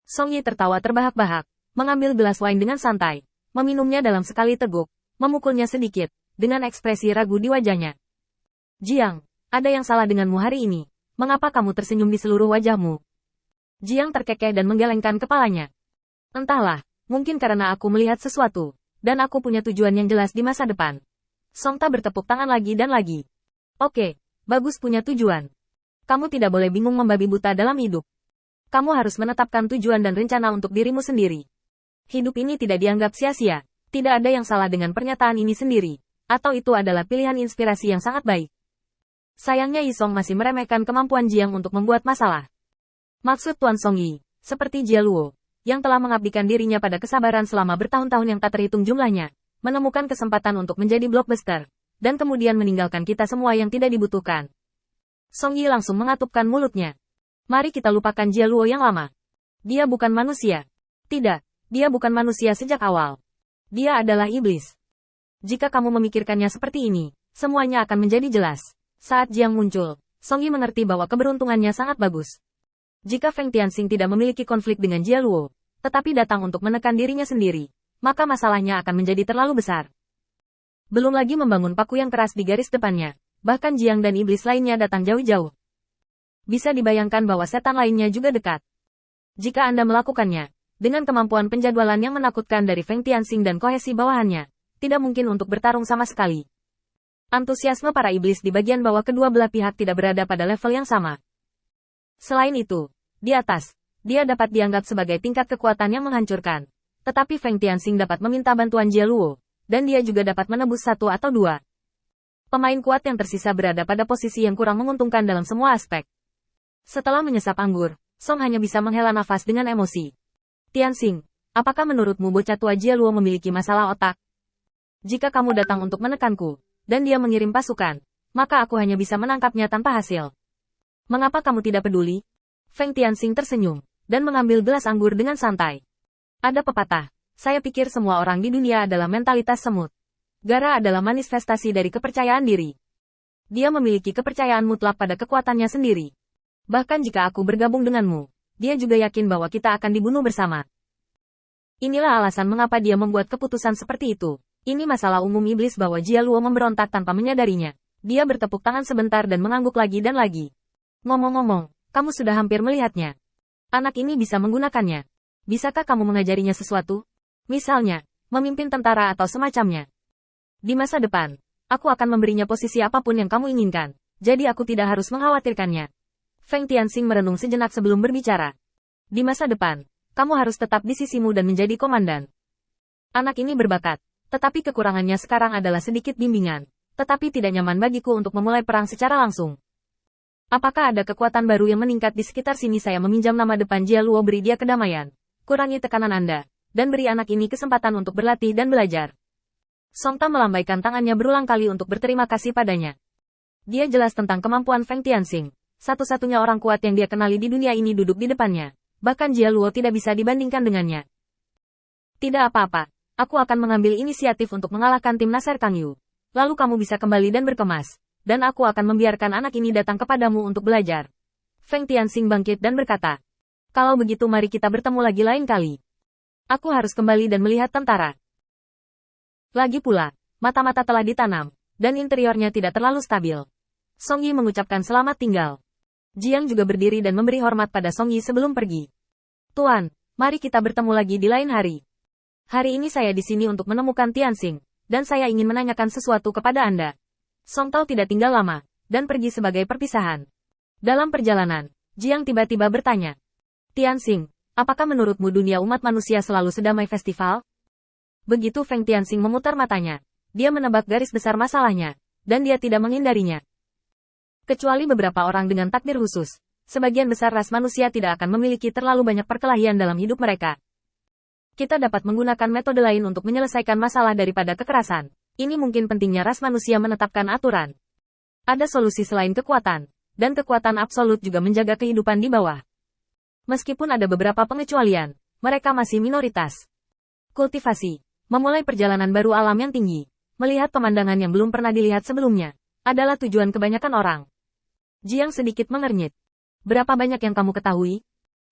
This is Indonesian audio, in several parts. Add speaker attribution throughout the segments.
Speaker 1: Song Yi tertawa terbahak-bahak, mengambil gelas wine dengan santai, meminumnya dalam sekali teguk, memukulnya sedikit, dengan ekspresi ragu di wajahnya. Jiang, ada yang salah denganmu hari ini. Mengapa kamu tersenyum di seluruh wajahmu? Jiang terkekeh dan menggelengkan kepalanya. Entahlah, mungkin karena aku melihat sesuatu, dan aku punya tujuan yang jelas di masa depan. Song Ta bertepuk tangan lagi dan lagi. Oke, bagus punya tujuan. Kamu tidak boleh bingung membabi buta dalam hidup. Kamu harus menetapkan tujuan dan rencana untuk dirimu sendiri. Hidup ini tidak dianggap sia-sia. Tidak ada yang salah dengan pernyataan ini sendiri. Atau itu adalah pilihan inspirasi yang sangat baik. Sayangnya Yi Song masih meremehkan kemampuan Jiang untuk membuat masalah. Maksud Tuan Song Yi, seperti Jia Luo, yang telah mengabdikan dirinya pada kesabaran selama bertahun-tahun yang tak terhitung jumlahnya, menemukan kesempatan untuk menjadi blockbuster, dan kemudian meninggalkan kita semua yang tidak dibutuhkan. Song Yi langsung mengatupkan mulutnya. Mari kita lupakan Jia Luo yang lama. Dia bukan manusia. Tidak, dia bukan manusia sejak awal. Dia adalah iblis. Jika kamu memikirkannya seperti ini, semuanya akan menjadi jelas. Saat Jiang muncul, Song Yi mengerti bahwa keberuntungannya sangat bagus. Jika Feng Tianxing tidak memiliki konflik dengan Jia Luo, tetapi datang untuk menekan dirinya sendiri, maka masalahnya akan menjadi terlalu besar. Belum lagi membangun paku yang keras di garis depannya, bahkan Jiang dan iblis lainnya datang jauh-jauh. Bisa dibayangkan bahwa setan lainnya juga dekat. Jika Anda melakukannya, dengan kemampuan penjadwalan yang menakutkan dari Feng Tianxing dan kohesi bawahannya, tidak mungkin untuk bertarung sama sekali. Antusiasme para iblis di bagian bawah kedua belah pihak tidak berada pada level yang sama. Selain itu, di atas, dia dapat dianggap sebagai tingkat kekuatan yang menghancurkan. Tetapi Feng Tianxing dapat meminta bantuan Jia Luo, dan dia juga dapat menebus satu atau dua. Pemain kuat yang tersisa berada pada posisi yang kurang menguntungkan dalam semua aspek. Setelah menyesap anggur, Song hanya bisa menghela nafas dengan emosi. Tianxing, apakah menurutmu bocah tua Jia Luo memiliki masalah otak? Jika kamu datang untuk menekanku, dan dia mengirim pasukan, maka aku hanya bisa menangkapnya tanpa hasil. Mengapa kamu tidak peduli? Feng Tianxing tersenyum, dan mengambil gelas anggur dengan santai. Ada pepatah, saya pikir semua orang di dunia adalah mentalitas semut. Gara adalah manifestasi dari kepercayaan diri. Dia memiliki kepercayaan mutlak pada kekuatannya sendiri. Bahkan jika aku bergabung denganmu, dia juga yakin bahwa kita akan dibunuh bersama. Inilah alasan mengapa dia membuat keputusan seperti itu. Ini masalah umum iblis bahwa Jia Luo memberontak tanpa menyadarinya. Dia bertepuk tangan sebentar dan mengangguk lagi dan lagi. Ngomong-ngomong, kamu sudah hampir melihatnya. Anak ini bisa menggunakannya. Bisakah kamu mengajarinya sesuatu? Misalnya, memimpin tentara atau semacamnya. Di masa depan, aku akan memberinya posisi apapun yang kamu inginkan. Jadi aku tidak harus mengkhawatirkannya. Feng Tianxing merenung sejenak sebelum berbicara. Di masa depan, kamu harus tetap di sisimu dan menjadi komandan. Anak ini berbakat, tetapi kekurangannya sekarang adalah sedikit bimbingan, tetapi tidak nyaman bagiku untuk memulai perang secara langsung. Apakah ada kekuatan baru yang meningkat di sekitar sini? Saya meminjam nama depan Jia Luo, beri dia kedamaian. Kurangi tekanan Anda, dan beri anak ini kesempatan untuk berlatih dan belajar. Song Ta melambaikan tangannya berulang kali untuk berterima kasih padanya. Dia jelas tentang kemampuan Feng Tianxing. Satu-satunya orang kuat yang dia kenali di dunia ini duduk di depannya. Bahkan Jia Luo tidak bisa dibandingkan dengannya. Tidak apa-apa, aku akan mengambil inisiatif untuk mengalahkan tim Nasser Kang Yu. Lalu kamu bisa kembali dan berkemas. Dan aku akan membiarkan anak ini datang kepadamu untuk belajar. Feng Tianxing bangkit dan berkata. Kalau begitu mari kita bertemu lagi lain kali. Aku harus kembali dan melihat tentara. Lagi pula, mata-mata telah ditanam, dan interiornya tidak terlalu stabil. Song Yi mengucapkan selamat tinggal. Jiang juga berdiri dan memberi hormat pada Song Yi sebelum pergi. Tuan, mari kita bertemu lagi di lain hari. Hari ini saya di sini untuk menemukan Tianxing, dan saya ingin menanyakan sesuatu kepada Anda. Song Tao tidak tinggal lama, dan pergi sebagai perpisahan. Dalam perjalanan, Jiang tiba-tiba bertanya. Tianxing, apakah menurutmu dunia umat manusia selalu sedamai festival? Begitu Feng Tianxing memutar matanya, dia menebak garis besar masalahnya, dan dia tidak menghindarinya. Kecuali beberapa orang dengan takdir khusus, sebagian besar ras manusia tidak akan memiliki terlalu banyak perkelahian dalam hidup mereka. Kita dapat menggunakan metode lain untuk menyelesaikan masalah daripada kekerasan. Ini mungkin pentingnya ras manusia menetapkan aturan. Ada solusi selain kekuatan, dan kekuatan absolut juga menjaga kehidupan di bawah. Meskipun ada beberapa pengecualian, mereka masih minoritas. Kultivasi, memulai perjalanan baru alam yang tinggi, melihat pemandangan yang belum pernah dilihat sebelumnya, adalah tujuan kebanyakan orang. Jiang sedikit mengernyit. Berapa banyak yang kamu ketahui?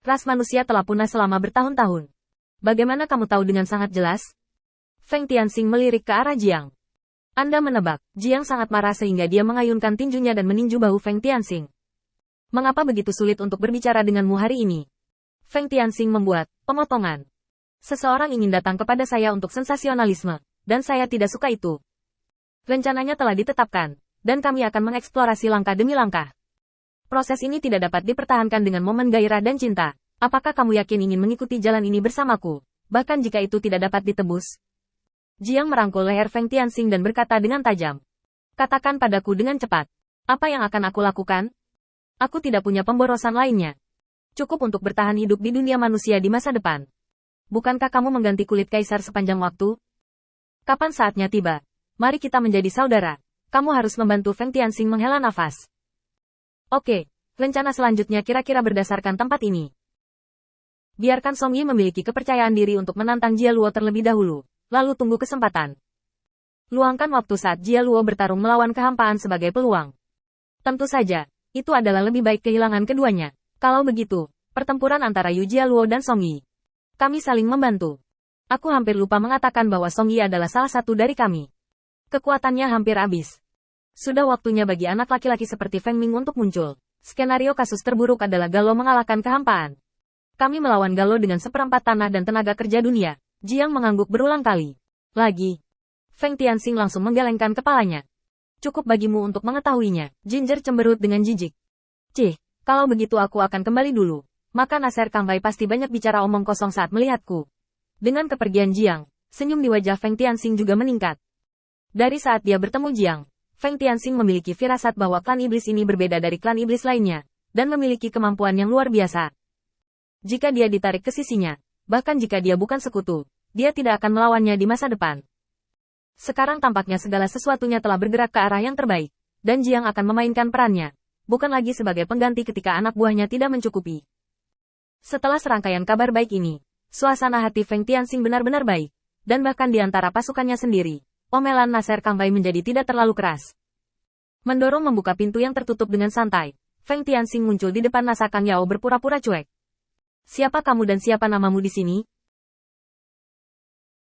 Speaker 1: Ras manusia telah punah selama bertahun-tahun. Bagaimana kamu tahu dengan sangat jelas? Feng Tianxing melirik ke arah Jiang. Anda menebak. Jiang sangat marah sehingga dia mengayunkan tinjunya dan meninju bahu Feng Tianxing. Mengapa begitu sulit untuk berbicara denganmu hari ini? Feng Tianxing membuat pemotongan. Seseorang ingin datang kepada saya untuk sensasionalisme, dan saya tidak suka itu. Rencananya telah ditetapkan, dan kami akan mengeksplorasi langkah demi langkah. Proses ini tidak dapat dipertahankan dengan momen gairah dan cinta. Apakah kamu yakin ingin mengikuti jalan ini bersamaku, bahkan jika itu tidak dapat ditebus? Jiang merangkul leher Feng Tianxing dan berkata dengan tajam. Katakan padaku dengan cepat. Apa yang akan aku lakukan? Aku tidak punya pemborosan lainnya. Cukup untuk bertahan hidup di dunia manusia di masa depan. Bukankah kamu mengganti kulit kaisar sepanjang waktu? Kapan saatnya tiba? Mari kita menjadi saudara. Kamu harus membantu Feng Tianxing menghela nafas. Oke, rencana selanjutnya kira-kira berdasarkan tempat ini. Biarkan Song Yi memiliki kepercayaan diri untuk menantang Jia Luo terlebih dahulu, lalu tunggu kesempatan. Luangkan waktu saat Jia Luo bertarung melawan kehampaan sebagai peluang. Tentu saja, itu adalah lebih baik kehilangan keduanya. Kalau begitu, pertempuran antara Yu Jia Luo dan Song Yi. Kami saling membantu. Aku hampir lupa mengatakan bahwa Song Yi adalah salah satu dari kami. Kekuatannya hampir habis. Sudah waktunya bagi anak laki-laki seperti Feng Ming untuk muncul. Skenario kasus terburuk adalah Galo mengalahkan kehampaan. Kami melawan Galo dengan seperempat tanah dan tenaga kerja dunia. Jiang mengangguk berulang kali. Lagi. Feng Tianxing langsung menggelengkan kepalanya. Cukup bagimu untuk mengetahuinya. Ginger cemberut dengan jijik. Cih, kalau begitu aku akan kembali dulu. Maka Naser Kangbai pasti banyak bicara omong kosong saat melihatku. Dengan kepergian Jiang, senyum di wajah Feng Tianxing juga meningkat. Dari saat dia bertemu Jiang, Feng Tianxing memiliki firasat bahwa klan iblis ini berbeda dari klan iblis lainnya, dan memiliki kemampuan yang luar biasa. Jika dia ditarik ke sisinya, bahkan jika dia bukan sekutu, dia tidak akan melawannya di masa depan. Sekarang tampaknya segala sesuatunya telah bergerak ke arah yang terbaik, dan Jiang akan memainkan perannya, bukan lagi sebagai pengganti ketika anak buahnya tidak mencukupi. Setelah serangkaian kabar baik ini, suasana hati Feng Tianxing benar-benar baik, dan bahkan di antara pasukannya sendiri, omelan Naser Kangbai menjadi tidak terlalu keras. Mendorong membuka pintu yang tertutup dengan santai, Feng Tianxing muncul di depan Nasa Kang Yao berpura-pura cuek. Siapa kamu dan siapa namamu di sini?